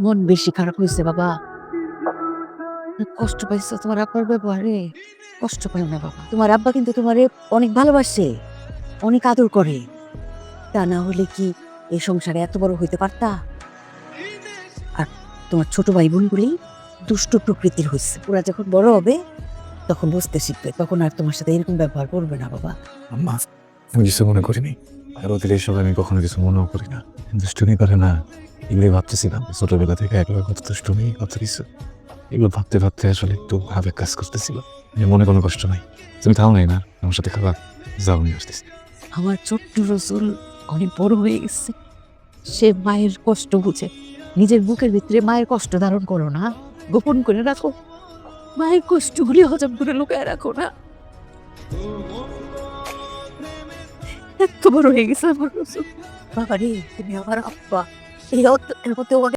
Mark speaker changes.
Speaker 1: মন বেশি খারাপ হয়েছে বাবা। কষ্ট পাইছো তোমার আব্বার ব্যবহারে। কষ্ট পাইও না বাবা। তোমার আব্বা কিন্তু তোমারে অনেক ভালোবাসে, অনেক আদর করে। তা না হলে কি এই সংসারে এত বড় হইতে পারতা? আর তোমার ছোট ভাই বোনগুলি দুষ্ট প্রকৃতির হয়েছে। ওরা যখন বড় হবে তখন বুঝতে শিখবে, তখন আর তোমার সাথে এরকম ব্যবহার করবে না বাবা।
Speaker 2: আম্মা, আমি কিছু মনে করিনি। আর ওদের এইসব আমি কখনো কিছু মনেও করি না। দুষ্টুমি করে না, এগুলোই ভাবতেছিলাম। ছোটবেলা থেকে একবার কত দুষ্টুমি, কত কিছু। এগুলো ভাবতে ভাবতে আসলে একটু আবেগ কাজ করতেছিল। মনে কোনো কষ্ট নাই। তুমি থাও নাই না আমার সাথে খাবার, যাও নিয়ে আসতেছি।
Speaker 1: আমার ছোট্ট রসুল অনেক বড় হয়ে গেছে। সে মায়ের কষ্ট বুঝে। নিজের বুকের ভিতরে মায়ের কষ্ট ধারণ করো না, গোপন করে রাখো। মায়ের কষ্টগুলি হজম করে লুকায় রাখো না। এত বড় হয়ে গেছে আমার রসুল। বাবা রে, তুমি আমার আব্বা। এই অত্যাচারের মধ্যে